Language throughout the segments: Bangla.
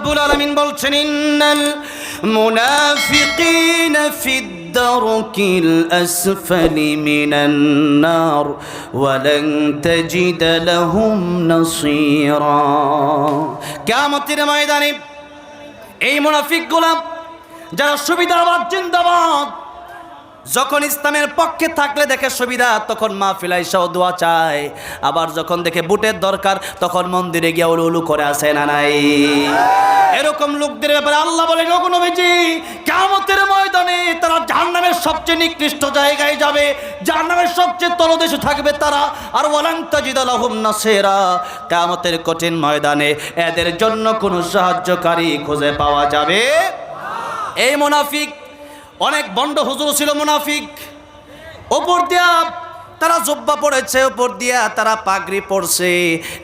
রাব্বুল আলামিন বলছেন ইন্নাল মুনাফিকিনা ফিদ দারকিল আসফালি মিনান নার ওয়া লান তাজিদ লাহুম নাসীরা। কিয়ামতের ময়দানে এই মুনাফিকগুলা যারা সুবিধাবাদ জিন্দাবাদ, যখন ইসলামের পক্ষে থাকলে দেখে সুবিধা তখন মাহফিল আইসাও দোয়া চায়, আবার যখন দেখে বুটের দরকার তখন মন্দিরে গিয়ে উলু উলু করে আসে না নাই। এরকম লোকদের ব্যাপারে আল্লাহ বলেন ওগো নবীজি, কিয়ামতের ময়দানে তারা জাহান্নামের সবচেয়ে নিকৃষ্ট জায়গায় যাবে, জাহান্নামের সবচেয়ে তলদেশে থাকবে তারা। আর ওয়ালান তাজিদা লাহুম নাসীরা, কিয়ামতের কঠিন ময়দানে এদের জন্য কোনো সাহায্যকারী খুঁজে পাওয়া যাবে। এই মুনাফিক অনেক বন্ড হুজুর ছিল মুনাফিক, ওপর দিয়া তারা জুব্বা পড়েছে, ওপর দিয়া তারা পাগড়ি পড়ছে।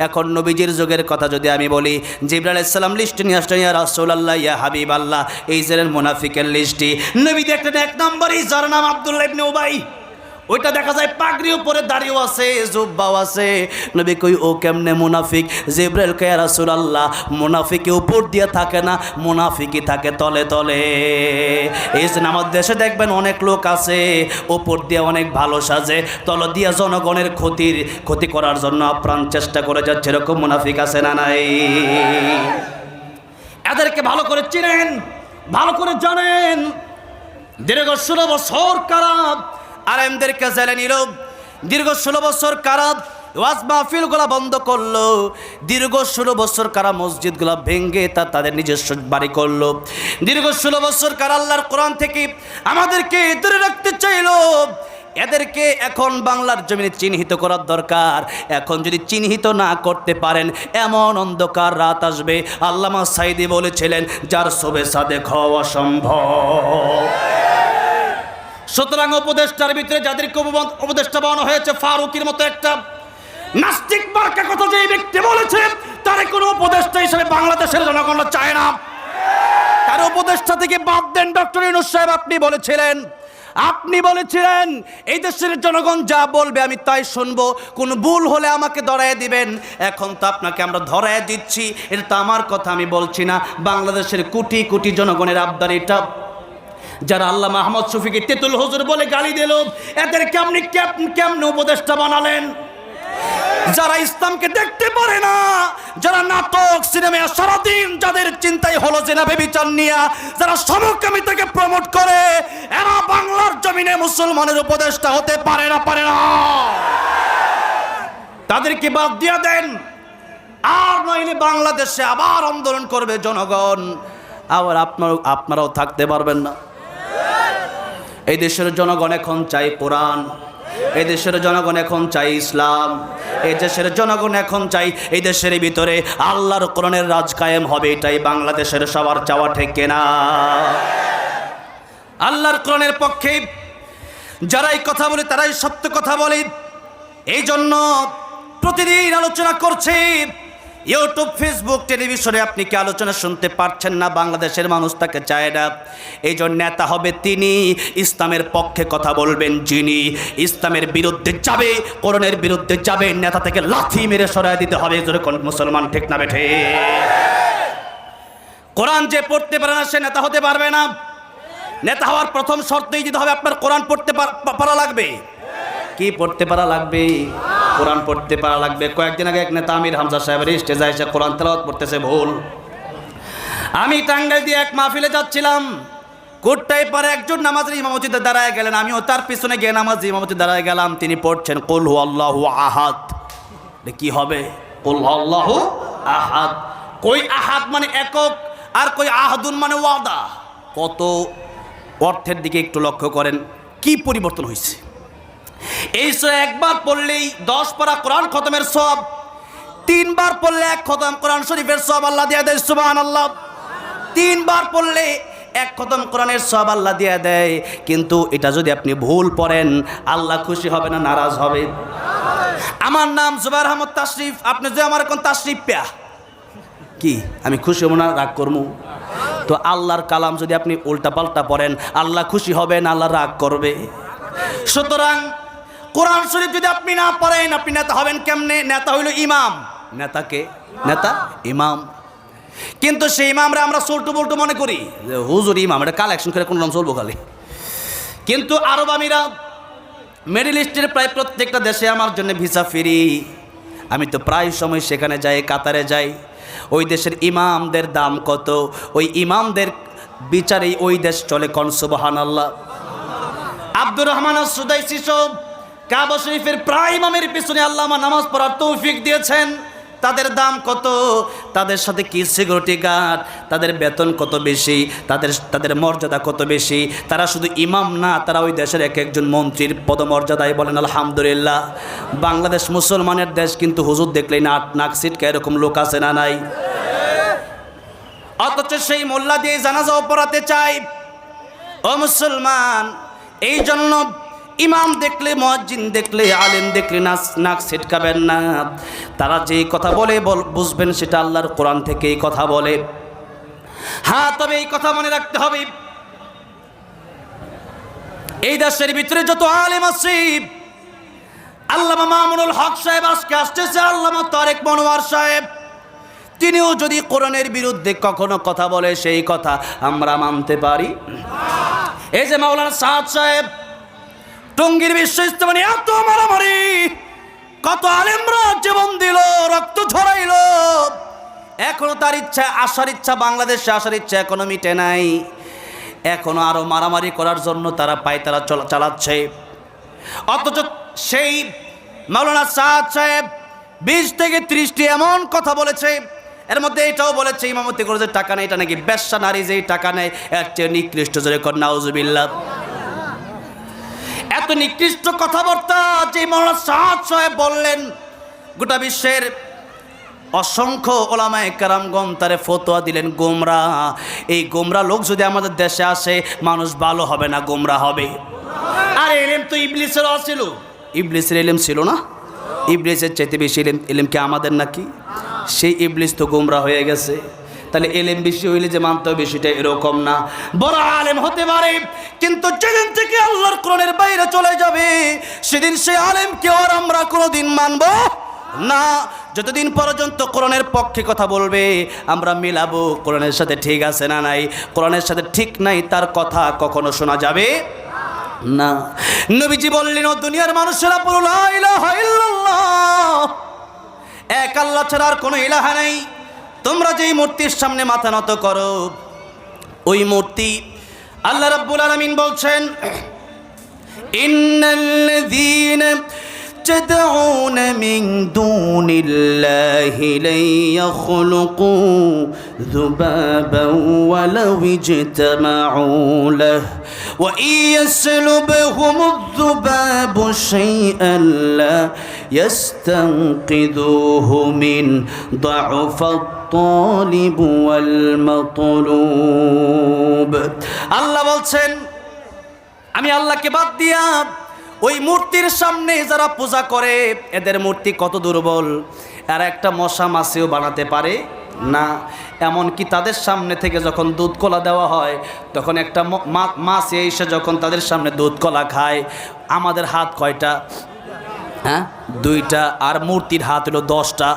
এখন নবীজির যুগের কথা যদি আমি বলি, জিবরাইল আলাইহিস সালাম লিস্ট নিয়ে আসলেন, ইয়া রাসূলুল্লাহ ইয়া হাবিবাল্লাহ, এই যে মুনাফিকের লিস্টটি নবী দেখলেন। এক নম্বরই যার নাম আব্দুল্লাহ ইবনে উবাই, ওইটা দেখা যায় পাগড়ি উপরে দাঁড়িয়েও আছে, জুব্বাও আছে। নবী কই ও কেমনে মুনাফিক? জিবরাইল কয় ইয়া রাসূলুল্লাহ, মুনাফিকি উপর দিয়ে থাকে না, মুনাফিকি থাকে তলে তলে। এই যে আমাদের দেশে দেখবেন অনেক লোক আছে উপর দিয়ে অনেক ভালো সাজে, তল দিয়ে জনগণের ক্ষতি করার জন্য আপ্রাণ চেষ্টা করে যাচ্ছে, এরকম মুনাফিক আছে না নাই? এদেরকে ভালো করে চিনেন, ভালো করে জানেন। দীর্ঘ 16 বছর কারাব আলেমদেরকে জেলে নিল, দীর্ঘ 16 বছর কারাব ওয়াজ মাহফিলগুলা বন্ধ করলো, দীর্ঘ 16 বছর কারা মসজিদগুলা ভেঙ্গে তাদের নিজস্ব বাড়ি করলো, দীর্ঘ 16 বছর কারা আল্লাহর কোরআন থেকে আমাদেরকে দূরে রাখতে চাইলো। এদেরকে এখন বাংলার জমিনে চিহ্নিত করার দরকার। এখন যদি চিহ্নিত না করতে পারেন, এমন অন্ধকার রাত আসবে, আল্লামা সাঈদী বলেছিলেন, যার শোবে সাদেক হওয়া সম্ভব। সুতরাং উপদেষ্টার ভিতরে যাদেরকে উপদেষ্টা বানানো হয়েছে, ফারুকির মতো একটা নাস্তিক মার্কা কথা যে ব্যক্তি বলেছে, তার কোনো উপদেষ্টা হিসেবে বাংলাদেশের জনগণ চায় না। তার উপদেষ্টা থেকে বাদ দেন। ডক্টর ইউনূস সাহেব আপনি বলেছিলেন এই দেশের জনগণ যা বলবে আমি তাই শুনবো, কোন ভুল হলে আমাকে ধরায় দিবেন। এখন তো আপনাকে আমরা ধরায় দিচ্ছি, এটা তো আমার কথা আমি বলছি না, বাংলাদেশের কোটি কোটি জনগণের আবদার এটা। যারা আল্লাহ মাহমুদ শফিকে তেতুল হুজুর বলে গালি দিল, এদেরকে আপনি কেমনে উপদেষ্টা বানালেন? যারা ইসলামকে দেখতে পারে না, যারা নাটক সিনেমা সারাদিন যাদের চিন্তাই হলো জেনা ব্যভিচার নিয়ে, যারা সমকামিতাকে প্রমোট করে, এরা বাংলার জমিনে মুসলমানের উপদেষ্টা হতে পারে না। তাদেরকে বাদ দিয়ে দেন, আর নইলে বাংলাদেশে আবার আন্দোলন করবে জনগণ, আবার আপনারাও থাকতে পারবেন না। এই দেশের জনগণ এখন চাই কোরআন, এই দেশের জনগণ এখন চাই ইসলাম, এই দেশের জনগণ এখন চাই এই দেশের ভিতরে আল্লাহর কোরআনের রাজ কায়েম হবে, এটাই বাংলাদেশের সবার চাওয়া, ঠিক কিনা? আল্লাহর কোরআনের পক্ষে যারাই কথা বলে তারাই সত্য কথা বলে, এই জন্য প্রতিদিন আলোচনা করছে। ইউটিউব, ফেসবুক, টেলিভিশনে আপনি কি আলোচনা শুনতে পারছেন না? বাংলাদেশের মানুষ তাকে চায় না। এই জন্য নেতা হবে তিনি, ইসলামের পক্ষে কথা বলবেন যিনি, ইসলামের বিরুদ্ধে যাবে, কোরআনের বিরুদ্ধে যাবে, নেতা থেকে লাথি মেরে সরায় দিতে হবে। যেরকম মুসলমান, ঠিক না বেঠে? কোরআন যে পড়তে পারে না সে নেতা হতে পারবে না। নেতা হওয়ার প্রথম শর্তই দিতে হবে আপনার কোরআন পড়তে পারা লাগবে। কি পড়তে পারা লাগবে? কোরআন পড়তে পারা লাগবে। কয়েকদিন আগে এক নেতা আমির হামজা সাহেবের স্টেজে এসে কোরআন তেলাওয়াত করতেছে ভুল। আমি টাঙ্গাইল দিয়ে এক মাহফিলে যাচ্ছিলাম, কোটটাই পারে একজন নামাজের ইমামতিতে দাঁড়ায় গেলেন, আমিও তার পিছনে গিয়ে নামাজের ইমামতিতে দাঁড়ায় গেলাম। তিনি পড়ছেন কুল হু আল্লাহু আহাদ। কি হবে? কুল হু আল্লাহু আহাদ। কই আহাদ মানে একক, আর কই আহাদুন মানে ওয়াদা। কত অর্থের দিকে একটু লক্ষ্য করেন, কি পরিবর্তন হয়েছে। এই একবার পড়লেই 10 পারা কোরআন খতমের সওয়াব, 3 বার পড়লে 1 খতম কোরআন শরীফের সওয়াব আল্লাহ দিয়ে দেয়। সুবহানাল্লাহ। 3 বার পড়লে 1 খতম কোরআনের সওয়াব আল্লাহ দিয়ে দেয়। কিন্তু এটা যদি আপনি ভুল পড়েন, আল্লাহ খুশি হবে না নারাজ হবে? আমার নাম জুবাইর আহমদ তাশরিফ, আপনি যে আমার কোন তাশরিফ পেয়া কি আমি খুশি হব না রাগ করবো? তো আল্লাহর কালাম যদি আপনি উল্টা পাল্টা পড়েন, আল্লাহ খুশি হবে না আল্লাহ রাগ করবে? সুতরাং কোরআন শরীফ যদি আপনি না পড়েন, আপনি নেতা হবেন কেমনে? নেতা হইল ইমাম। নেতাকে নেতা ইমাম। কিন্তু সেই ইমামরা আমরা চল্টু বল্টু মনে করি যে হুজুর ইমাম, এটা কালেকশন করে কোনো নাম চলবো খালি। কিন্তু আরব আমিরাত, মিডল ইস্টের প্রায় প্রত্যেকটা দেশে আমার জন্য ভিসা ফ্রি। আমি তো প্রায় সময় সেখানে যাই, কাতারে যাই। ওই দেশের ইমামদের দাম কত, ওই ইমামদের বিচারেই ওই দেশ চলে। কোন সুবহানাল্লাহ। আব্দুর রহমান আস-সুদাইসি সব কাবা শরীফের প্রায় ইমামের পিছনে আল্লাহ আমার নামাজ পড়ার তৌফিক দিয়েছেন। তাদের দাম কত, তাদের সাথে কি সিকিউরিটি গার্ড, তাদের বেতন কত বেশি, তাদের মর্যাদা কত বেশি। তারা শুধু ইমাম না, তারা ওই দেশের এক একজন মন্ত্রীর পদমর্যাদায়। বলেন আলহামদুলিল্লাহ। বাংলাদেশ মুসলমানের দেশ, কিন্তু হুজুর দেখলেই নাক সিটকা এরকম লোক আছে না নাই? অথচ সেই মোল্লা দিয়ে জানাজাও পড়াতে চাই। ও মুসলমান, এই জন্য ইমাম দেখলে, মুয়াজ্জিন দেখলে, আলেম দেখলে নাক ছিটকাবেন না। তারা যেই কথা বলে বুঝবেন সেটা আল্লাহর কোরআন থেকেই কথা বলে। হ্যাঁ, তবে এই কথা মনে রাখতে হবে, এই দেশের ভিতরে যত আলেম আছে, আল্লামা মামুনুল হক সাহেব আজকে আসতেছে, আল্লামা তারেক মনোয়ার সাহেব, তিনিও যদি কোরআনের বিরুদ্ধে কখনো কথা বলে সেই কথা আমরা মানতে পারি? এই যে মাওলানা সাদ সাহেব টঙ্গীর বিশ্ব ইজতেমা এত মারামারি, কত আলেমরা জীবন দিল, রক্ত ঝরাইল, এখনো তার ইচ্ছা আসার ইচ্ছা, বাংলাদেশে আসার ইচ্ছা এখনো মিটে নাই। এখনো আরো মারামারি করার জন্য তারা পায়তারা চালাচ্ছে। অথচ সেই মাওলানা সাদ সাহেব 20 থেকে 30টি এমন কথা বলেছে, এর মধ্যে এটাও বলেছে ইমামতি করে যে টাকা নেই, এটা নাকি বেশ্যা নারী যেই টাকা নেয় এর চেয়ে নিকৃষ্ট। জোরে কর নাউজুবিল্লাহ। এত নিকৃষ্ট কথাবার্তা যে মাওলানা সাদ সাহেব বললেন, গোটা বিশ্বের অসংখ্য ওলামায়ে কেরামগণ তারে ফতোয়া দিলেন গোমরাহ। এই গোমরাহ লোক যদি আমাদের দেশে আসে, মানুষ ভালো হবে না, গোমরাহ হবে। আর ইলম তো ইবলিসেরও ছিল, ইবলিসের ইলম ছিল না? ইবলিসের চাইতে বেশি ইলম কি আমাদের নাকি? সেই ইবলিস তো গোমরাহ হয়ে গেছে। তাহলে এলেম বেশি হইলে যে মানতে হবে সেটা এরকম না। বড় আলেম হতে পারে, কিন্তু যেদিন থেকে আল্লাহর কোরআনের বাইরে চলে যাবে সেদিন সে আলেমকে আর আমরা কোনোদিন মানব না। যতদিন পর্যন্ত কোরআনের পক্ষে কথা বলবে আমরা মিলাবো কোরআনের সাথে, ঠিক আছে না নাই? কোরআনের সাথে ঠিক নাই তার কথা কখনো শোনা যাবে না। নবীজি বললেন, ও দুনিয়ার মানুষেরা বলো লা ইলাহা ইল্লাল্লাহ, এক আল্লাহ ছাড়া আর কোনো ইলাহা নেই। তোমরা যেই মূর্তির সামনে মাথা নত করো, ওই মূর্তি আল্লাহ রাব্বুল আলামিন বলছেন, ইন্নাল্লাযীনা تدعون من دون الله لن يخلقوا ذبابا ولو اجتمعوا له وإن يسلبهم الذباب شيئا لا يستنقذوه من ضعف الطالب والمطلوب। আল্লাহ বলছেন, আমি আল্লাহকে বাদ দিয়া ওই মূর্তির সামনে যারা পূজা করে, এদের মূর্তি কত দুর্বল, আর একটা মশা মাছিও বানাতে পারে না। এমনকি তাদের সামনে থেকে যখন দুধ কলা দেওয়া হয়, তখন একটা মাছ এসে যখন তাদের সামনে দুধ কলা খায়, আমাদের হাত কয়টা? হ্যাঁ, 2টা, আর মূর্তির হাত হলো 10টা।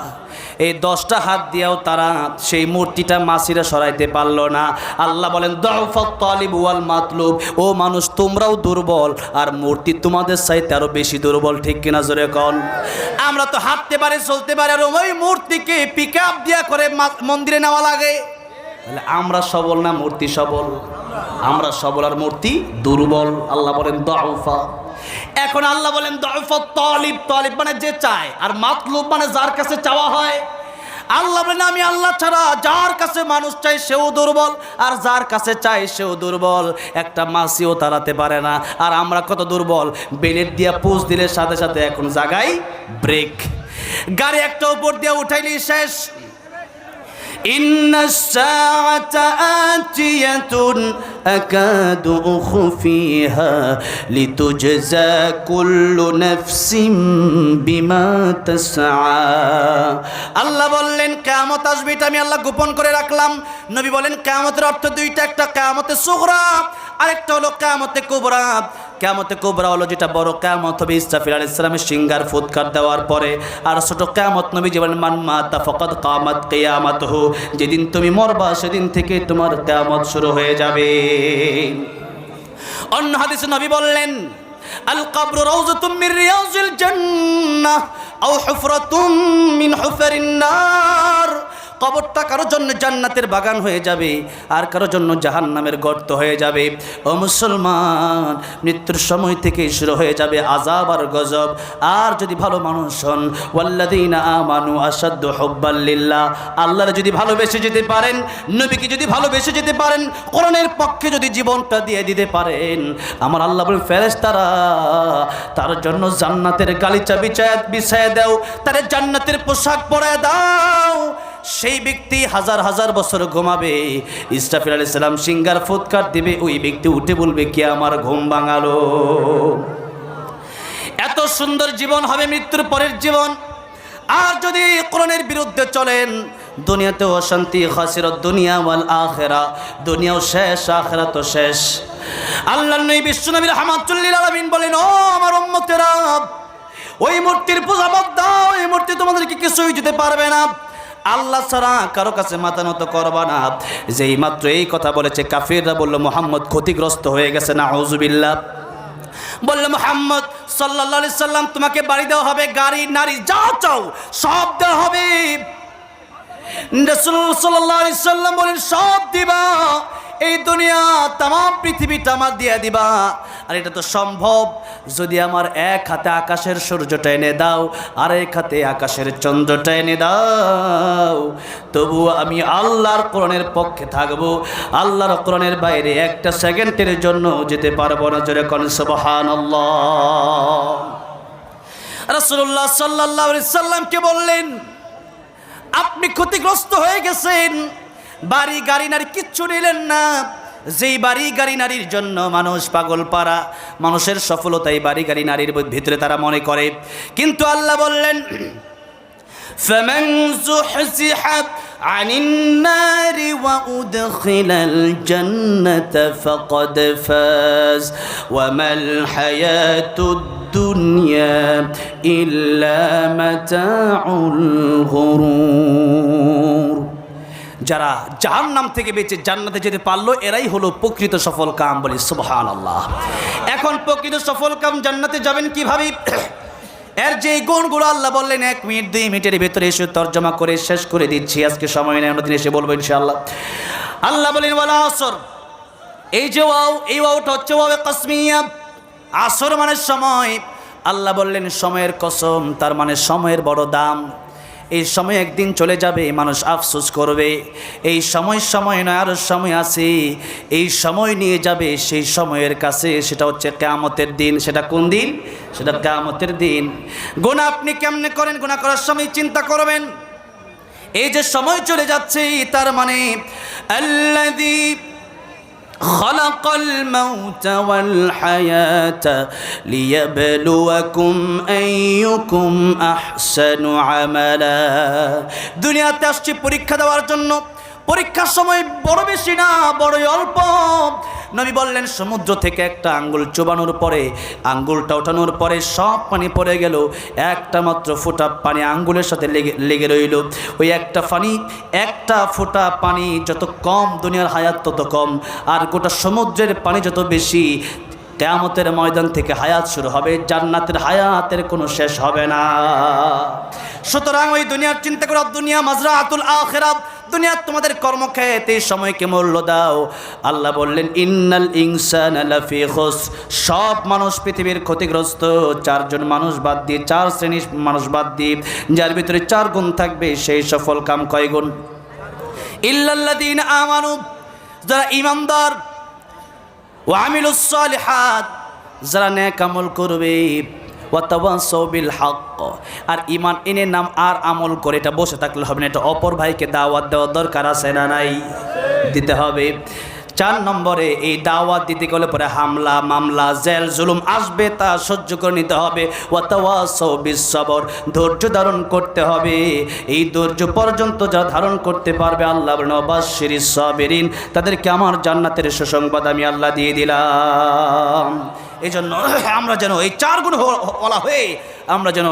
এই 10টা হাত দিয়েও তারা সেই মূর্তিটা মাছিরা সরাইতে পারলো না। আল্লাহ বলেন, দাউফাত তালিব ওয়াল মাতলুব, ও মানুষ তোমরাও দুর্বল, আর মূর্তি তোমাদের চাইতে আরো বেশি দুর্বল, ঠিক কিনা জোরে কোন? আমরা তো হাঁটতে পারি, চলতে পারি, আর ওই মূর্তিকে পিকআপ দিয়া করে মন্দিরে নেওয়া লাগে। তাহলে আমরা সবল না মূর্তি সবল? আমরা সবল আর মূর্তি দুর্বল। আল্লাহ বলেন দাউফা। এখন আল্লাহ বলেন দাউফাত তালিব, তালিব মানে যে চায়, আর মাতলুব মানে যার কাছে চাওয়া হয়। আল্লাহ বলেন, আমি আল্লাহ ছাড়া যার কাছে মানুষ চাই সেও দুর্বল, আর যার কাছে চাই সেও দুর্বল, একটা মাছিও তাড়াতে পারে না। আর আমরা কত দুর্বল, বেলেট দিয়া পুশ দিলে সাথে সাথে এখন জাগাই ব্রেক, গাড়ি একটা উপর দিয়ে উঠাইলেই শেষ। ইন্নাস সাআতা আতিয়াতুন আকাদু উখফিহা লিতুজজা কুল্লু নাফসিন বিমা তাসআ। আল্লাহ বললেন কিয়ামত আসবে, এটা আমি আল্লাহ গোপন করে রাখলাম। নবী বলেন কিয়ামতের অর্থ 2টা, একটা কিয়ামতে সুগরা, আরেকটা হলো কিয়ামতে কুবরা। কিয়ামতে কুবরা হলো যেটা বড় কিয়ামত হবে ইসরাফিল আলাইহিস সালামের সিংহার ফুৎকার দেওয়ার পরে। আর ছোট কিয়ামত নবীজি বলেন মান মাতা ফাকাদ কামাত কিয়ামাতুহু, যেদিন তুমি মরবা সেদিন থেকে তোমার কিয়ামত শুরু হয়ে যাবে। অন্য হাদিসে নবী বললেন আল কবরু রাউযাতুম মিন রিয়াজিল জান্নাহ আও হুফরাতুম মিন হুফারিন নার। কবরটা কারোর জন্য জান্নাতের বাগান হয়ে যাবে, আর কারোর জন্য জাহান্নামের গর্ত হয়ে যাবে। ও মুসলমান, মৃত্যুর সময় থেকে শুরু হয়ে যাবে আযাব আর গজব। আর যদি ভালো মানুষ হন, ওয়াল্লাযীনা আমানু আশাদ্দু হুব্বাল লিল্লাহ, আল্লাহর যদি ভালোবেসে যেতে পারেন, নবীকে যদি ভালোবেসে যেতে পারেন, কোরআনের পক্ষে যদি জীবনটা দিয়ে দিতে পারেন, আমার আল্লাহ বলেন ফেরেশতারা তার জন্য জান্নাতের গালিচা বিছায়া দাও, তার জান্নাতের পোশাক পরায় দাও। সেই ব্যক্তি হাজার হাজার বছর ঘুমাবে, ইসরাফিল আলাইহিস সালাম সিংহার ফুৎকার দিবে, ওই ব্যক্তি উঠে বলবে কে আমার ঘুম ভাঙালো। এত সুন্দর জীবন হবে মৃত্যুর পরের জীবন। আর যদি কোরআনের বিরুদ্ধে চলেন, দুনিয়াতেও অশান্তি, খাসিরাত দুনিয়া ওয়াল আখিরা, দুনিয়াও শেষ আখিরাতও শেষ। আল্লাহর নবী বিশ্বনবী রাহমাতুল লিল আলামিন বলেন, ও আমার উম্মতেরা, ওই মূর্তির পূজা বাদ দাও, এই মূর্তি তোমাদেরকে কিছুই দিতে পারবে না। আল্লাহ ছাড়া কারো কাছে মাথা নত করবা না। যেই মাত্র এই কথা বলেছে, কাফিররা বলল মুহাম্মদ ক্ষতিগ্রস্ত হয়ে গেছে, নাউযুবিল্লাহ। বলল মুহাম্মদ সাল্লাল্লাহু আলাইহি সাল্লাম, তোমাকে বাড়ি দেওয়া হবে, গাড়ি নারী যা চাও সব দেওয়া হবে। রাসূল সাল্লাল্লাহু আলাইহি সাল্লাম বলেন সব দিবা, এই দুনিয়া তাম পৃথিবীটা আমার দিয়ে দিবা। আর এটা তো সম্ভব যদি আমার এক হাতে আকাশের সূর্যটা এনে দাও, আর এক হাতে আকাশের চন্দ্রটা এনে দাও, তবু আমি আল্লাহর কোরআনের পক্ষে থাকবো। আল্লাহর কোরআনের বাইরে একটা সেকেন্ডের জন্য যেতে পারবো না। জোরে কোন সুবহানাল্লাহ। রাসূলুল্লাহ সাল্লাল্লাহু আলাইহি সাল্লামকে বললেন আপনি ক্ষতিগ্রস্ত হয়ে গেছেন, বাড়ি গাড়ি নারী কিচ্ছু নিলেন না। যেই বাড়ি গাড়ি নারীর জন্য মানুষ পাগল পারা, মানুষের সফলতাই বাড়ি গাড়ি নারীর ভিতরে তারা মনে করে। কিন্তু আল্লাহ বললেন ফামান যুহজিহা আনিন নারি ওয়া উদখিলাল জান্নাতা ফাকাদ ফাজ ওয়া মাল হায়াতুদ দুনিয়া ইল্লা মাতাউল গুরুর। যারা জাহান্নাম থেকে বেঁচে জান্নাতে যেতে পারলো, এরাই হলো প্রকৃত সফল কাম। বলি সুবহানাল্লাহ। এখন প্রকৃত সফল কাম জান্নাতে যাবেন কিভাবে? এর যে গুণগুলো আল্লাহ বললেন 1 মিনিট 2 মিনিটের ভিতরে এসে তর্জমা করে শেষ করে দিচ্ছি। আজকে সময় নেই, অন্যদিন এসে বলবো ইনশাআল্লাহ। আল্লাহ বলেন ওয়াল আসর, এই যে ওয়াও, এই ওয়াওটা হচ্ছে ওয়াও কাসমিয়া। আসর মানে সময়। আল্লাহ বললেন সময়ের কসম, তার মানে সময়ের বড় দাম। এই সময় একদিন চলে যাবে, মানুষ আফসোস করবে। এই সময় নয়, আরও সময় আছে। এই সময় নিয়ে যাবে সেই সময়ের কাছে, সেটা হচ্ছে কিয়ামতের দিন। সেটা কোন দিন? সেটা কিয়ামতের দিন। গুনাহ আপনি কেমনে করেন, গুনাহ করার সময় চিন্তা করবেন। এই যে সময় চলে যাচ্ছে, তার মানে আল্লাযী খালাকাল মাউতা ওয়াল হায়াতা লিয়াবলুয়াকুম আইয়ুকুম আহসানু আমালা। দুনিয়াতে আসছে পরীক্ষা দেওয়ার জন্য। পরীক্ষার সময় বড় বেশি না, বড়ই অল্প। নবী বললেন সমুদ্র থেকে একটা আঙ্গুল চোবানোর পরে, আঙ্গুলটা ওঠানোর পরে সব পানি পড়ে গেল, একটা মাত্র ফোঁটা পানি আঙ্গুলের সাথে লেগে রইল। ওই একটা ফোঁটা পানি যত কম, দুনিয়ার হায়াত তত কম। আর গোটা সমুদ্রের পানি যত বেশি, কিয়ামতের ময়দান থেকে হায়াত শুরু হবে। জান্নাতের হায়াতের কোনো শেষ হবে না। সুতরাং ওই দুনিয়ার চিন্তা করো, দুনিয়া মাজরাআতুল আখিরাত, দুনিয়া তোমাদের কর্মক্ষেত। এই সময়কে মূল্য দাও। আল্লাহ বললেন ইন্নাল ইনসানা লাফি খুসর, সব মানুষ পৃথিবীর ক্ষতিগ্রস্ত। 4 জন মানুষ বাদ দিয়ে, 4 শ্রেণীর মানুষ বাদ দিয়ে, যার ভিতরে 4 গুণ থাকবে, সেই সফল কাম কয় গুণ? ইল্লাল্লাযীনা আমানু, যারা ঈমানদার, ওয়া আমিলুস সালিহাত, যারা নেক আমল করবে, ওয়া তাওয়াসাউ বিল হক, আর ঈমান এনে নাম আর আমল করে এটা বসে থাকলে হবে না। এটা অপর ভাইকে দাওয়াত দেওয়ার দরকার আছে না নাই? দিতে হবে। 4 নম্বরে এই দাওয়াত দিতে গেলে পরে হামলা মামলা জেল জুলুম আসবে, তা সহ্য করে নিতে হবে। ওয়া তাওয়াসাউ বিস সবর, ধৈর্য ধারণ করতে হবে। এই ধৈর্য পর্যন্ত যা ধারণ করতে পারবে, আল্লাহ বলেন ওয়াবাশশিরিস সাবিরিন, তাদেরকে আমার জান্নাতের সুসংবাদ আমি আল্লাহ দিয়ে দিলাম। এই জন্য আমরা যেন এই 4 গুণ বলা হয়ে আমরা যেন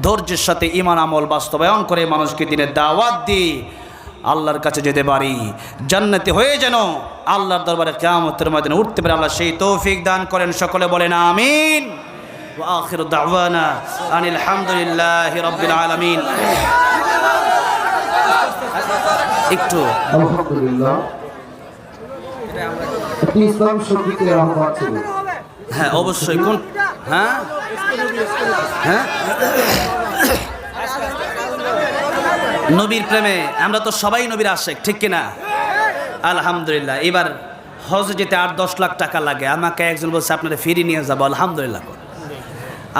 ধৈর্যের সাথে ঈমান আমল বাস্তবায়ন করে মানুষকে দিনের দাওয়াত দিই, আল্লাহর কাছে যেতে পারি, জান্নাতি হয়ে যেন আল্লাহর দরবারে কিয়ামতের ময়দানে উঠতে পারে। আল্লাহ সেই তৌফিক দান করেন। সকলে বলেন আমিন। ওয়া আখিরু দাওয়ানা আনিল হামদুলিল্লাহি রাব্বিল আলামিন। একটু আলহামদুলিল্লাহ, ইসলাম শক্তিকে আহ্বান ছিল। হ্যাঁ অবশ্যই। কোন হ্যাঁ হ্যাঁ নবীর প্রেমে আমরা তো সবাই নবীর আশেক, ঠিক কিনা? আলহামদুলিল্লাহ। এবার হজ যেতে 8-10 লাখ টাকা লাগে। আমাকে একজন বলছে আপনারা ফিরিয়ে নিয়ে যাবো। আলহামদুলিল্লাহ,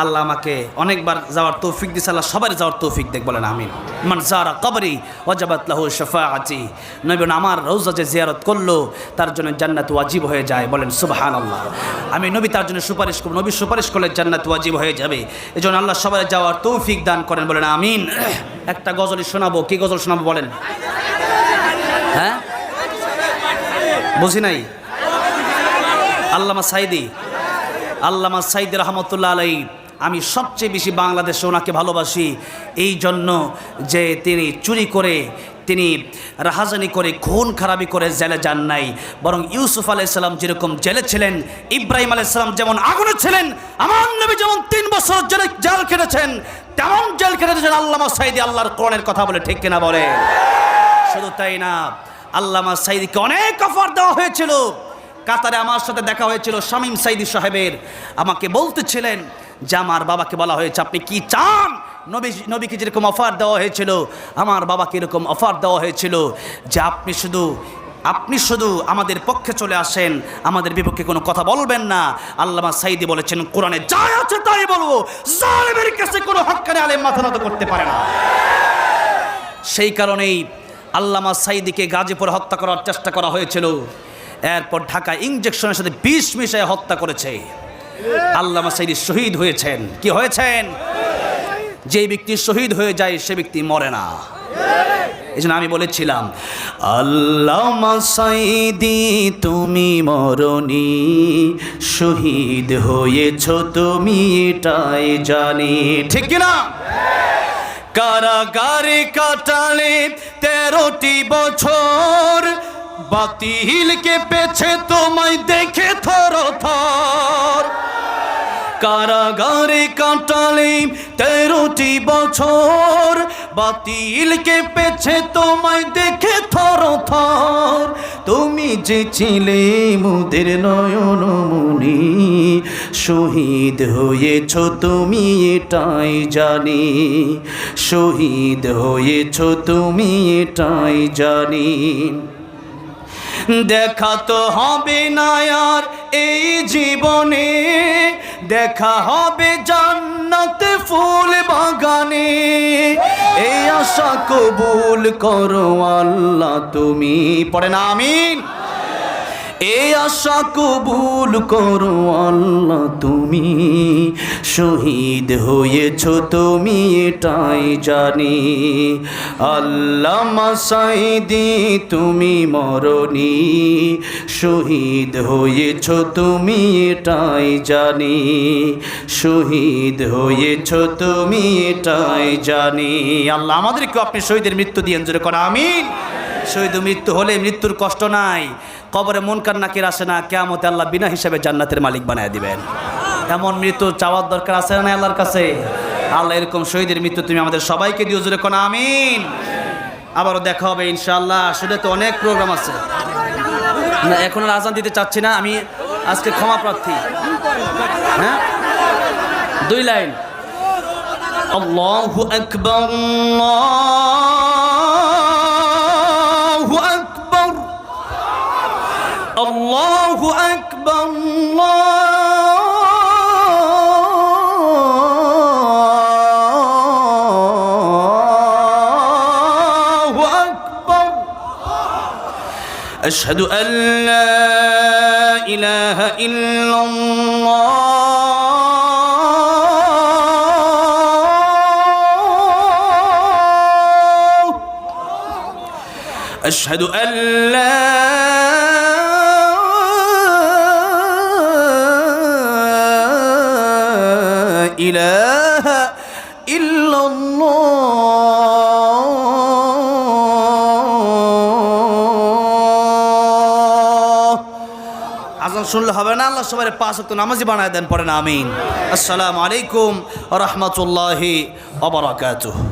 আল্লাহ আমাকে অনেকবার যাওয়ার তৌফিক দিয়েছে। আল্লাহ সবার যাওয়ার তৌফিক দেখ, বলেন আমিন। মান যারা কবরি ওয়াজাবাত লাহু শাফাআতি, নবী আমার রওজা যে জিয়ারত করলো তার জন্য জান্নাত ওয়াজিব হয়ে যায়, বলেন সুবহানাল্লাহ। আমি নবী তার জন্য সুপারিশ করব, নবী সুপারিশ করলে জান্নাত ওয়াজিব হয়ে যাবে। এজন্য আল্লাহ সবার যাওয়ার তৌফিক দান করেন, বলেন আমিন। একটা গজল শোনাবো। কি গজল শোনাবো বলেন? হ্যাঁ বুঝি নাই। আল্লামা সাইদি রহমতুল্লাহ আলাইহি, আমি সবচেয়ে বেশি বাংলাদেশে ওনাকে ভালোবাসি এই জন্য যে তিনি চুরি করে, তিনি রাহাজানি করে, খুন খারাপি করে জেলে যান নাই, বরং ইউসুফ আলাইহিস সালাম যেরকম জেলে ছিলেন, ইব্রাহিম আলাইহিস সালাম যেমন আগুনে ছিলেন, আমার নবী যেমন 3 বছর জেল কেটেছেন, তেমন জেল কেটেছেন আল্লামা সাইদি। আল্লাহর কোরআনের কথা বলে, ঠিক কিনা বলে? শুধু তাই না, আল্লামা সাইদিকে অনেক অফার দেওয়া হয়েছিল। কাতারে আমার সাথে দেখা হয়েছিল শামীম সাইদি সাহেবের। আমাকে বলতেছিলেন যে আমার বাবাকে বলা হয়েছে আপনি কি চান। নবীকে যেরকম অফার দেওয়া হয়েছিল, আমার বাবাকে এরকম অফার দেওয়া হয়েছিল যে আপনি শুধু আমাদের পক্ষে চলে আসেন, আমাদের বিপক্ষে কোনো কথা বলবেন না। আল্লামা সাইদি বলেছেন কোরআনে যা আছে তাই বলবো, জালেমের কাছে কোনো হক্কানি আলেম মাথা নত করতে পারে না। সেই কারণেই আল্লামা সাইদিকে গাজীপুর হত্যা করার চেষ্টা করা হয়েছিল। এরপর ঢাকা ইঞ্জেকশনের সাথে বিষ মিশিয়ে হত্যা করেছে। আল্লামা সাইদি শহীদ হয়েছেন। কি হয়েছেন? যে ব্যক্তি শহীদ হয়ে যায় সে ব্যক্তি মরে না। এই জন্য আমি বলেছিলাম আল্লামা সাইদি তুমি মরনি, শহীদ হয়েছ তুমি এটাই জানি, ঠিক কিনা? কারাগারে কাটালে 13টি বছর, বাতিলকে পেছে তোমায় দেখে থরথর। কারাগারে কাটালে 13টি বছর, বাতিলকে পেছে তোমায় দেখে থরথর। তুমি যে ছিলে মুদের নয়নমণি, শহীদ হয়েছ তুমি এটাই জানি, শহীদ হয়েছ তুমি এটাই জানি। দেখা তো হবে না আর এই জীবনে, দেখা হবে জান্নাতে ফুল বাগানে। এই আশা কবুল করো আল্লাহ তুমি, পড়েন আমিন। এই আশা কবুল করো আল্লাহ তুমি, শহীদ হয়েছ তুমি এটাই জানি। আল্লামা সাইদি তুমি মরনি, শহীদ হয়েছ তুমি এটাই জানি, শহীদ হয়েছ তুমি এটাই জানি। আল্লাহ আমাদেরকে আপনি শহীদের মৃত্যু দিয়েন, জোরে করা আমিন। শহীদ মৃত্যু হলে মৃত্যুর কষ্ট নাই, কবরে মুনকার নাকির আসে না, কিয়ামতে আল্লাহ বিনা হিসাবে জান্নাতের মালিক বানায় দিবেন। এমন মৃত্যু চাওয়ার দরকার আছে না আল্লাহর কাছে? আল্লাহ এরকম শহীদের মৃত্যু তুমি আমাদের সবাইকে দিও, জোরে কোন আমিন। আবারও দেখা হবে ইনশাআল্লাহ। আসলে তো অনেক প্রোগ্রাম আছে না, এখন আর আজান দিতে চাচ্ছি না আমি, আজকে ক্ষমা প্রার্থী। হ্যাঁ 2 লাইন। আল্লাহু আকবার, আল্লাহু আকবার, আল্লাহু আকবার, أشهد أن لا إله إلا الله أشهد أن لا إله إلا الله আজান শুনলে হবে না আল্লাহ সবাই 5 ওয়াক্ত নামাজি বানায় দেন পড়েন আমিন আসসালামু আলাইকুম ওয়া রাহমাতুল্লাহি ওয়া বারাকাতুহু